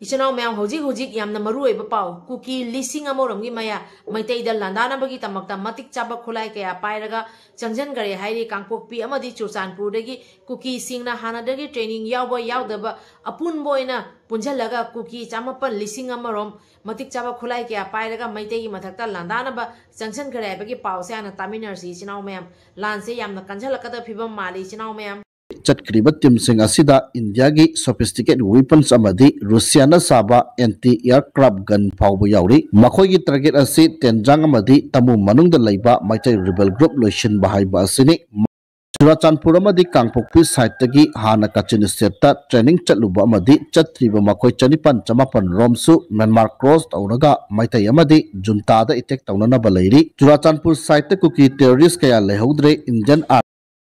इचनाव ma'am हौजिक यामना मरुए पाव cookie लिसिंग अमोरमगी मया मैतैदा लांदानबगी तमक्ता मतिक चाबा खुलाई कया पायरगा चंगजन गरे हाइरि कांगपोकपी अमदी चुरचानपुरदगी कुकी सिंगना हानादगी ट्रेनिंग यावबा यावदबा अपुनबो ओइना पुंजलगा कुकी चामपन लिसिंग अमरोम मतिक चाबा खुलाई कया पायरगा मैतैगी मथक्ता लांदानबा चंगजन गरे हाइबगी पावसे आना तामिनरसी इचनाव मैम लानसे यामना कंजलकदा फिबम माली इचनाव मैम चटक्रिब टीमसिंग असिदा इंडिया की सोफिस्टिकेट वेपन्स अमदी रूसियाना साबा एंटी एयरक्राफ्ट गन फाउब याउरी मखोगी टारगेट असि तेंजांग अमदी तमु मनुंग द लैबा मैतै रिबेल ग्रुप लोइशन बहाइबा असिनि चुराचानपुर अमदी कांगपोकपी साइट तगी हाना कचिन स्टेट ट्रेनिंग चलुबा अमदी चत्रिब मखोय चनिपन चमापन रोमसु म्यांमार क्रॉस तौरगा मैतै अमदी जुंतादा इटेक तौननबा लैरी चुराचानपुर साइट कुकी टेररिस्ट कया लेहौद्रे इंडियन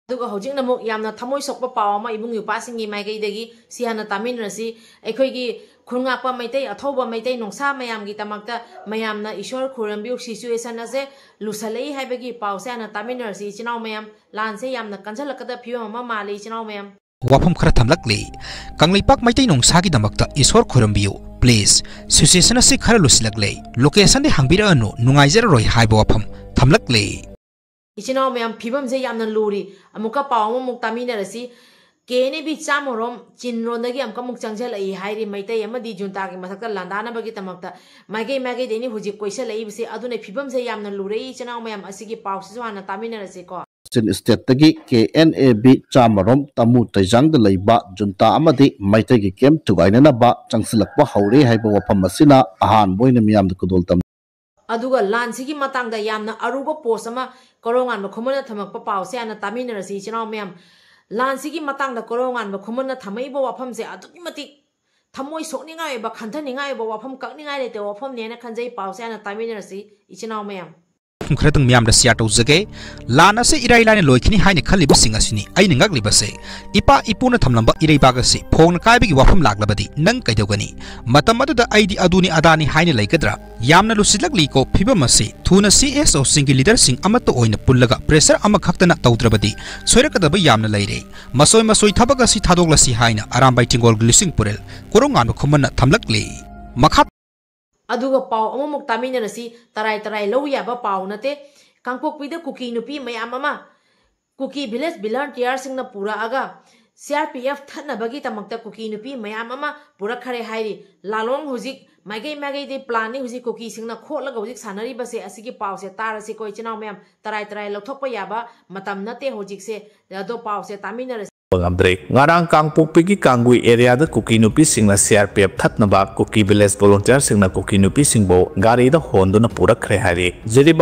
अदुगा हौजिक नमुक यामना थमोय सोकपा पाव अमा इबुंग युपासिंगी माइगैदगी सिहाना तामिनरसी अखोयगी खुंगापा मैतै अथौबा मैतै नोंसा मयामगी तमक्ता मयामना ईश्वर खुरंबिउ सिचुएशन असे लुसलई हाइबगी पावसे आना तामिनरसी इचनाव मयाम लानसे यामना कंजलकदा फियम अमा माले इचनाव मयाम वाफम खरा थमलकले कंगलैपाक मैतै नोंसागी दमक्ता ईश्वर खुरंबिउ प्लीज सिचुएशन असे खरा लुसलकले लोकेशन दे हांबिरानु नुंगाइजर रोय हाइबा वाफम थमलकले इचनाव मैम फिबम से यामना लूरी अमुका पाव मुक तामिनरसी केने भी चामरोम चिनरोंदगी अमका मुक चंगजलई हाइरि मैतै अमदी जुंतागी मथक्ता लांदानबगी तमक्ता माइगै देनी हुजि कोइसलई बसे अदुने फिबम से यामना लूरे इचनाव मैम असिगी पावसिसु हाना तामिनरसी को state तगी KNAB चामरोम Tamu तैजांग the लैबा जुंता अमदी Meitei की केम तुगाइननबा चंगसिलकपा हौरे हाइबा वफम मसिना अहान बोइना मियाम द कुदोल तम अदुगा लानसिगी मतंगदा यामना अरुबा पोस्ट अमा कोरोंगान खुमन थमकपा पावसे आना तामिनरसी इचनाव मैम लानसिगी मतंगदा कोरोंगान खुमन थमैबो वाफम से अदुकी मतिक थमोय सोकनिंगाय बा खंथनिंगाय बा वाफम ककनिंगाय लेते वाफम नेना खंजै पावसे आना तामिनरसी इचनाव मैम खरतंग म्याम सियार तौजगे लान असे इराई लाइन लोइखिनी हाइने खलिबसिंग असिनी आइने ngakliबसे इपा इपुना थमलंबा इराइबागसे फोंग कायबगी वाफम लागलबदी नंग कैदोगनी मतम अदुदा आइडी अदुनी अदानी हाइने लैगद्रा यामना लुसिलकली को फिबमसे थुना CSO सिंग लीडर सिंग अमत ओइना पुल्लगा प्रेशर अमा खक्तना तौद्रबदी सोइरकदब यामना लैरे मसोय थबगसी थादोगलसी हाइना अरामबाई टिंगोल ग्लिसिंग पुरेल कोरोंगान खुमन थमलकली मखा अदुगा पाव अमुक तामिनरसी तराई लौ याबा पाव नते कांगपोकपीदा कुकी नुपी मयाम अमा कुकी विलेज वॉलंटियर सिंगना पूरा आगा CRPF थनबगी तमक्ता कुकी नुपी मयाम अमा पूरा खरे हाइरि लालोंग हुजिक माइगै दे प्लान हुजिक कुकी सिंगना खोलगा हुजिक सानरी बसे असिगी पावसे तारसी कोइ चिनाव मयाम तराई लौथोकपा याबा मतम नते हुजिकसे दो Pawase तामिनरसी ngarang Kangpokpi Kangui area the Kuki Nupi Singla CRPF Thatnaba Kuki Village Volunteer Singla Kuki Nupi Singbo Gari the Hondona Pura Krehari Zeriba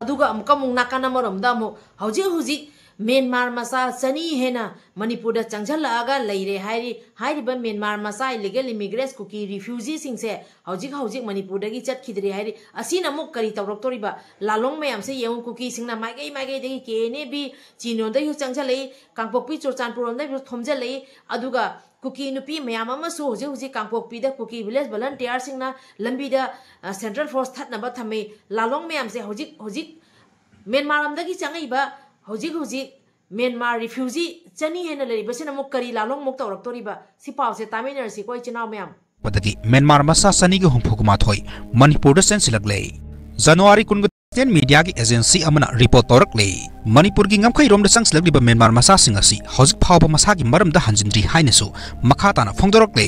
Aduga Amkamung Nakanamorum Damu Huji Myanmar Masa Sani Hena Manipur Changjala Aga Leire Hairiba Myanmar Masa illegal immigrants Kuki refugees sing se Hojik Manipur Dagi Chat Kidri Hari Asina Mukari Taurotoriba Lalong Mayam say Young Kuki Singna Magai Dagi KNAB Chino the Changjale Kangpopi Churchanpur on the Tomjale Aduga Kuki Nupi Mayama so Josi Kangpopi the Kuki Village Volunteer Singna Lambida Central Force Thatnabatame Lalong Mayam say Hojik Myanmar Dagi Changiba Hojik Myanmar refugee chani hena lari basina muk kari lalong muk tawraktoriba si pause taminarsi koi chinaw myam पदगी म्यांमार मसा सनी के हुंफुकुमा थोई Manipur the सेंसिलकले जनवरी कुन media की agency अमना report तौरकले Manipur की ngमखै रोम the संगसलकलिब Myanmar मसा सिंग असि हौजिक फावब मसा की मरम द हंजिनद्री हाइनेसु मखा ताना फोंदोरकले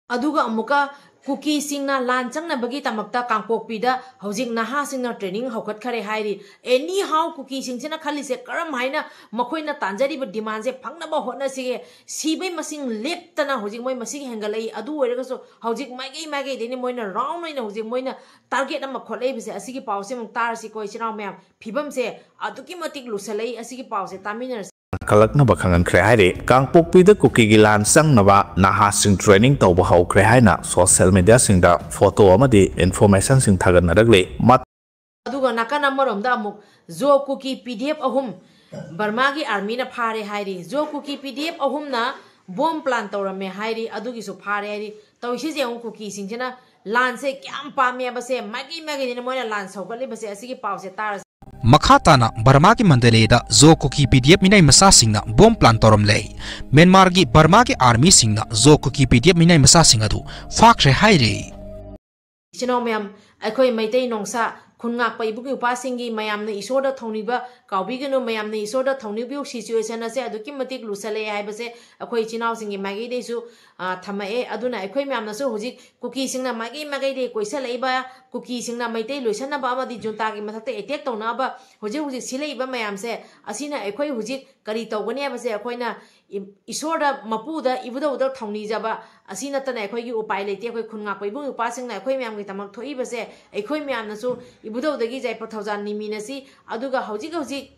अदुगा अमुका कुकी सिंगना लान चंगना बगी तमक्ता कांगपोकपीदा हौजिक नहा सिंगना ट्रेनिंग हौखत खरे हाइरि एनी हाउ कुकी सिंगना खलिसे करम हाइना मखोइना तांजरिब डिमांड से फंगनबा होना सिगे सिबै मसिंग लेप्तना हौजिक मोय मसिग हेंगलई अदु ओइरगसो हौजिक माइगै देनि मोइना राउंड ओइना हौजिक मोइना टारगेट अमा खोलै बिसे असिगी पावसे मुक तारसि कोइ चिनाव म्याम फिबम से अदुकी मतिक लुसलई असिगी Pawase तामिनर Kalakna Bakangan Krehari, Kangpokpi the Kuki Gilan Sang Nava, Naha Sing training Toba How Krehina, social media sing the photo amadi information sing Tagan Ragli, Mat Aduga Nakana Morom Damuk, Zo Kuki PDF Ahum, Barmagi Armina Pare Hairi, Zo Kuki PDF Ahumna, Bomb Plantora Me Hairi, Adugiso Pare, Taushis Young Kuki Singina, Lance Kampa Mabase, Maggie in the Moya Lance, Hokali Base, Asiki Pause Tars. Makhatana Burma ki Mandalay da zo kuki PDF minai masa singna bomb plan torom lei. Myanmar gi Burma ki army singna zo kuki PDF minai masa singadu fakre haire. Chino mayam akhoi maitai nongsa khungak pa ibuki upasingi mayamna isoda thongniba kaubiganu mayamna isoda thongnibu situation ase aduki matik lusale haibase akhoi chinau singi magi desu thamae aduna akhoi mayamna su hujik kuki singna magi de koisa leiba kuki singna maitai loisana ba amadi junta gi mathakte attack tawna ba hujik sileiba mayam se asina akhoi hujik kari tawgani abase akhoina isoda mapuda ibuda thongni jaba asina tana akhoi gi upai leite akhoi khungak pa ibu upasingna akhoi mayam gi tamak thoi base akhoi mayamna su ibudaudagi jaipur thousand niminasi aduga hojik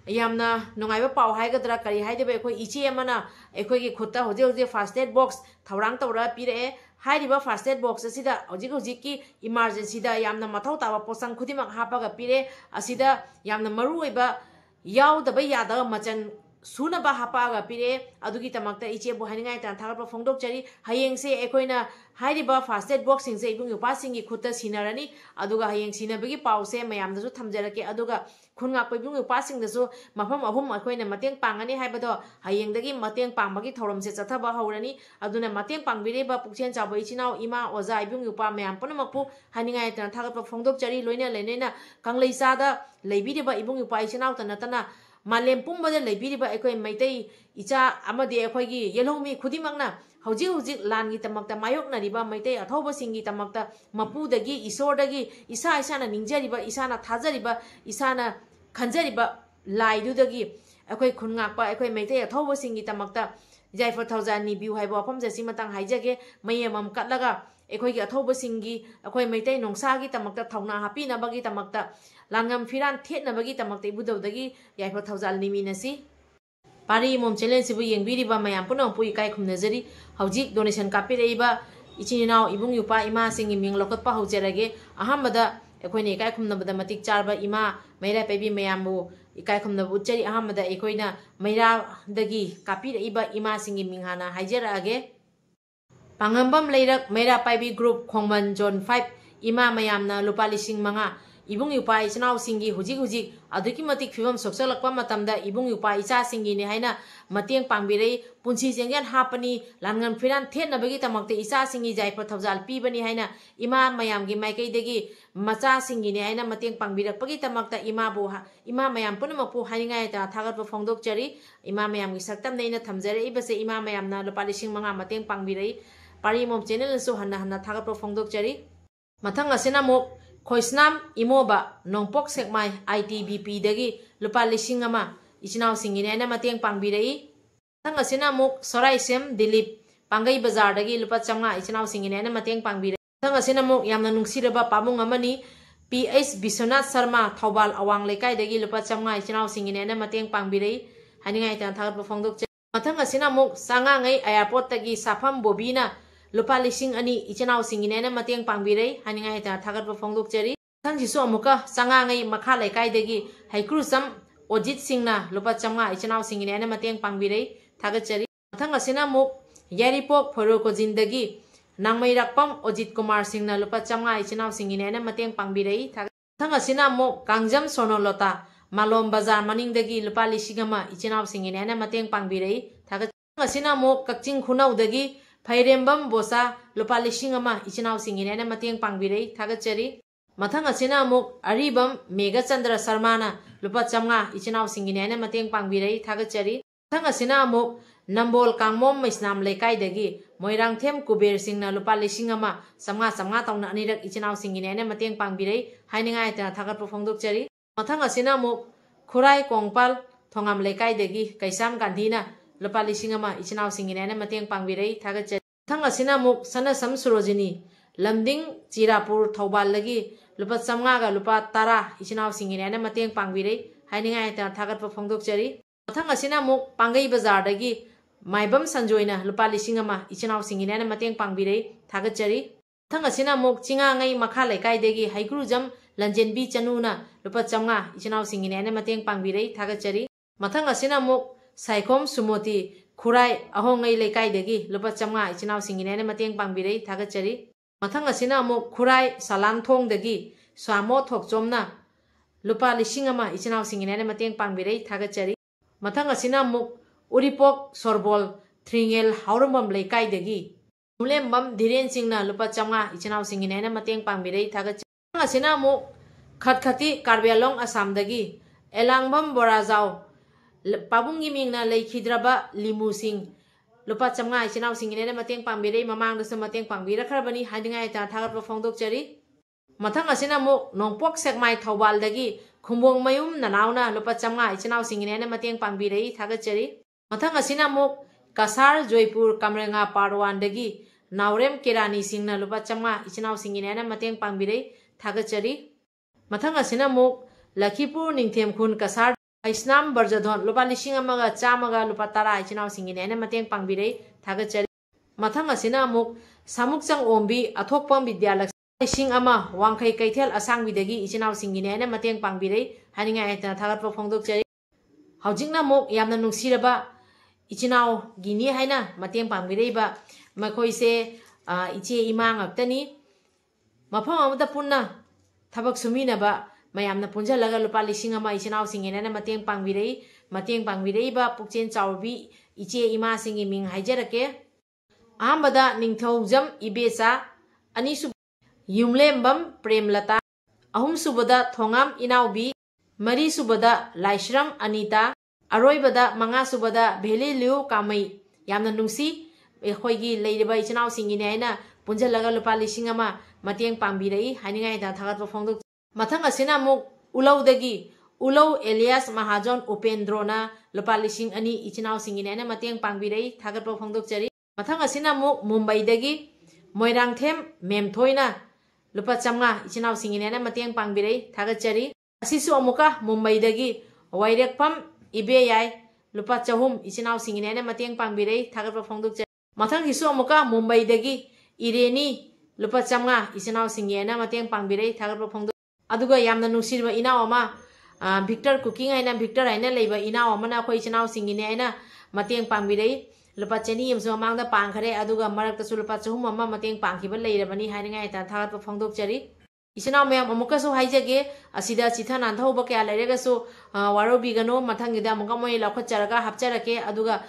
yamna nongaiba pau haigadra kari haidebe akhoi ichi amana akhoi gi khutta hojik first aid box thawrang tawra pire hairiba first aid box asida hojik ki emergency da yamna mathau tawa posang khudimak hapaga pire asida yamna maru oiba yaudaba yada machan suna ba hapaga pire adugi tamakta iche bu haningai tan thagpa phongdok chari hayeng se ekoina hairiba first aid box sing se ibung upa singi khutta sinarani aduga hayeng sinabagi pause mayam dasu thamjarake aduga khunga ko ibung upa sing dasu mafam ahum akoina mateng pangani haibado hayeng dagi mateng pangbagi thorom se chathaba haurani aduna mateng pangbire ba pukchen chabai chinau ima oza ibung upa mayam punamakpu haningai tan thagpa phongdok chari loina lenena kanglei da leibiriba ibung upa chinau tanatana Malem Pumbada Libiriba Equi Maitei, Icha Amade Equi, Yelomi, Kudimagna, Hauji Langi Tamakta Mayokna Riba Maitei, Atoba Singi Tamakta, Mapu dagi, Isordagi, Isa Isana Ninjariba, Isana Tazariba, Isana Kanjariba, Lai Dudagi, Equi Kunapa, Equi Maitei, Atoba Singi Tamakta, Jaifa Tazani, Biu Haibo, Pomza Simatang Hijage, Mayamam Katlaga, Equi Atoba Singi, Equi Maitei, Nongsagi Tamakta, Tauna Hapina Bagi Tamakta. Langam firan thet na bagi tamakte budawdagi yaifa thousand niminasi pari mom challenge sibu yengbiriba mayam puno pui kai khumnajari hauji donation kapireiba ichininaw ibung yupa ima singi ming lokotpa haujerage ahamada ekoine kai khumnabada matik charba ima meira pebi mayambu ikai khumnabu chari ahamada ekoina meira dagi kapireiba ima singi minghana haijerage pangambam leirak meira pebi group khongman zone 5 ima mayamna lupa lising manga Ibung yupa ichnaw singi hujik aduki matik fibam soksalakpa matamda ibung yupa icha singi ni haina matiang pangbirei punsi jengyan hapani langan firan thet nabagi tamakte icha singi jaipa thawjal pibani haina ima mayam gi maikai degi macha singi ni haina matiang pangbirak pagi tamakta ima mayam punamapu haningai ta thagatpa phongdok chari ima mayam gi saktam neina thamjare ibase ima mayam na lupa lising manga matiang pangbirei pari mom channel su hanna thagatpa phongdok chari mathang asina mok Khoisnam imoba nongpok sekmai ITBP dagi lupa lising ama ichinaw singine na matiang pangbirei tang asina muk sorai sem dilip pangai bazar dagi lupa chamnga ichinaw singine na matiang pangbirei tang asina muk yamna nungsiraba pamung amani PS Biswanath Sharma Thobal awang lekai dagi lupa chamnga ichinaw singine na matiang pangbirei haningai tan thagat phongdok mathang asina muk sanga ngai airport tagi safam bobina Lupa lising ani ichinaw singine na matiang pangbirei haningai ta thagatpa phongdok chari tang jisu amuka sanga ngai makha laikai degi haikru sam ojit singna lupa chamnga ichinaw singine na matiang pangbirei thagat chari thang asina muk yaripok phoroko jindagi nangmai rakpam ojit kumar singna lupa chamnga ichinaw singine na matiang pangbirei thang asina muk kangjam sonolota malom bazar maning dagi lupa lisingama ichinaw singine na matiang pangbirei thagat asina muk kakching khunau dagi Pairembam bosa lupa lising ama ichinaw singine na matiang pangbirei thagat chari mathang asina muk aribam Mega Chandra Sarmana lupa chamnga ichinaw singine na matiang pangbirei thagat chari mathang asina muk Nambol Kangmom Maisnam Lekai dagi Moirang Them Kuber singna lupa lising ama samnga tawna anirak ichinaw singine na matiang pangbirei hainingai ta thagat phongdok chari mathang asina muk Khulai Kongpal Thongam Lekai dagi Kaisam Gandhina lupa lising ama ichinaw singine na matiang pangbirei thagat chari Thang asina muk sana sam surojini lamding Chirapur Thobal lagi lupa chamnga ga lupa tara ichinaw singine na matiang pangbirei hainingai ta thagatpa phongdok chari thang asina muk pangai bazar dagi maibam sanjoina lupa lising ama ichinaw singine na matiang pangbirei thagat chari thang asina muk chinga ngai makha laikai dagi haikru jam lanjenbi chanuna lupa chamnga ichinaw singine na matiang pangbirei thagat chari mathang asina muk saikhom sumoti Khulai ahongai lekai degi lupa chamnga ichinaw singine na matiang pangbirei thagat chari mathang asina muk Khulai salan thong degi swamo thokchomna lupa lising ama ichinaw singine mateng pangbirei thagachari mathang asina muk uripok sorbol thringel haurambam leikai degi mulembam dhiren singna lupa chamga ichinaw singine mateng pangbirei thagachari asina muk khatkhati karbialong asam dagi elangbam borazau pabungi mingna leikidraba limu sing lupa chamga ichinaw singine mateng pangbirei mamang dasu mateng pangbira kharabani hadingai ta thagatpa phongdokchari mathang asina muk nongpok sekmai thawbal dagi khumbong mayum nanauna lupa chamga ichinaw singine mateng pangbirei thagachari mathang asina muk kasar joypur kamrenga parwan dagi naurem kerani singna lupa chamga ichinaw singine mateng pangbirei thagachari mathang asina muk lakhipur ningthem khun kasar Isnam Barjadon lupa lising amaga chamaga lupa tara ichinaw singine mateng pangbirei thagachari mathang asina muk samukchang ombi athokpam vidyalak lising ama wangkhai kaithel asangbidagi ichinaw singine mateng pangbirei haninga eta thagatpa phongdokchari haujingna muk yamna nungsiraba ichinaw gini haina mateng pangbirei ba makhoi se iche ima ngaktani mafam amada punna thabak sumina ba mayamna punjalaga lupa lising ama ichinaw singine mateng pangbirei ba pukchen chawbi iche ima singi ming haijarake ahambada ningthaujam ibesa anisu yumlembam premlata ahum subada thongam inaubi mari subada laishram anita aroibada manga subada bheli liu kamai yamna nungsi ekhoigi leiriba ichinaw singine aina punjalaga lupa lising ama mateng pangbirei haningai da thagatpa phongdok mathang asina muk ulaudagi ulau elias mahajon upendrona lupa lising ani ichinaw singine mateng pangbirei thagatpa phongdokchari mathang asina muk mumbai dagi moirangthem memthoina lupa chamga ichinaw singine mateng pangbirei thagachari asisu amuka mumbai dagi wairekpam ibe yai lupa chahum ichinaw singine mateng pangbirei thagatpa phongdokchari mathang hisu amuka mumbai dagi ireni lupa chamga ichinaw singine mateng pangbirei thagatpa phongdok aduga yamna nungsirba inaw ama Victor cooking aina Victor aina leiba inaw amana khoi ichinaw singine aina mateng pangbirei lupa cheni yamsu amangda pangkhare aduga marakta su lupa chahum ama mateng pangkhiba leirabani haringai ta thagatpa phongdokchari ichinaw mayam amukasu haijage asida chitha nanthoba kya leiragasu warobigano mathangida amuka moi lakhotcharaga hapcharake aduga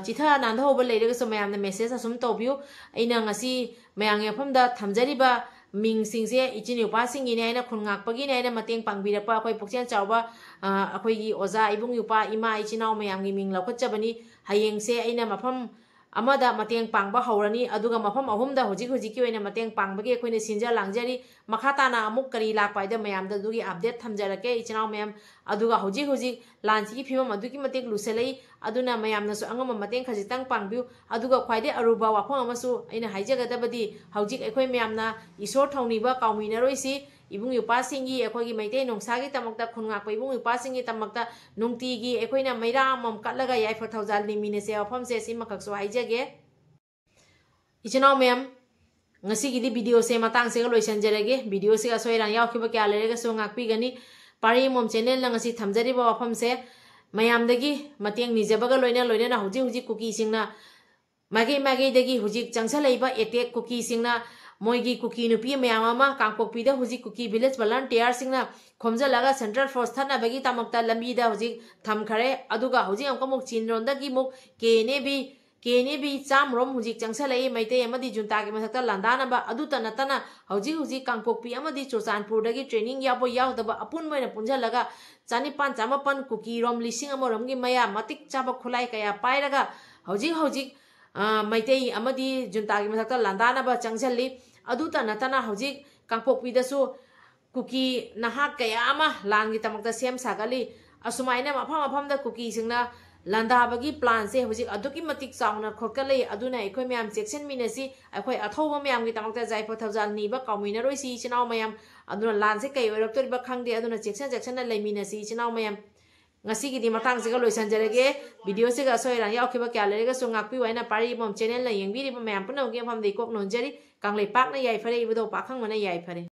chitha nanthoba leiragasu mayamna message asum tawbiu aina ngasi mayang yafamda thamjariba ming singse ichini upasing ini aina khungak pagi ne aina mateng pangbirapa akhoi pukchen chawba akhoi gi oza ibung yupa ima ichinaw mayam gi ming lakhotchabani hayeng se aina mafam amada mateng pangba haurani aduga mafam ahumda hojik ki oina mateng pangbagi akhoi ne sinja langjari makhatana amuk kari lakpaida mayam da dugi update thamjarake ichinaw mayam aduga hojik lanchi ki phimam adugi mateng luselei aduna mayam na su angama mateng khajitang pangbiu aduga khwaide aruba wafam amasu aina haijagadabadi hojik akhoi mayam na isor thawniba kauminaroisi ibung yupa singi akhoi gi maitei nongsa gi tamakta khungak pa ibung yupa singi tamakta nungti gi akhoi na maira mam katlaga yai for thousand limine se afam se simakak so haijage ichinaw mayam ngasi gi di video se matang se loisanjarage video se asoiran yaukhiba kya lerega so ngakpi gani pari mom channel na ngasi thamjari ba afam se mayam dagi mateng nijabaga loina na huji kuki singna mage dagi huji changsalaiba attack kuki singna moigi kuki nupi mayam ama kangpokpi da huji kuki village volunteer singna khomjalaga central force thana bagi tamakta lambi da huji thamkhare aduga huji amka muk chinron dagi muk kenebi chamrom huji changsalai maite amadi junta gi mathakta landana ba aduta natana huji kangpokpi amadi chochanpur dagi training yabo yaudaba apun moina punjalaga chanipan chamapan kuki rom lising amorom gi maya matik chaba khulai kaya pairaga huji maite amadi junta gi mathakta landana ba changsalli aduta natana huji kangpokpi dasu kuki naha kaya ama langi tamakta sem sagali asumaina mafam da kuki singna landa bagi plan se huji aduki matik chauna khokale aduna ekhoi myam section minasi ekhoi athoba myam gi tamakta jaipo thousand ni ba kaumina roisi chinaw mayam aduna lan se kai oraktori ba khangde aduna section na leiminasi chinaw mayam ngasi gi di matang se ga loisan jarege video se ga soiran yaukhiba kya lerega so ngakpi waina pari mom channel la yengbiri ba myam punau ge pham dei kok nonjari kanglei pak na yai phare ibudo pakhang mana yai phare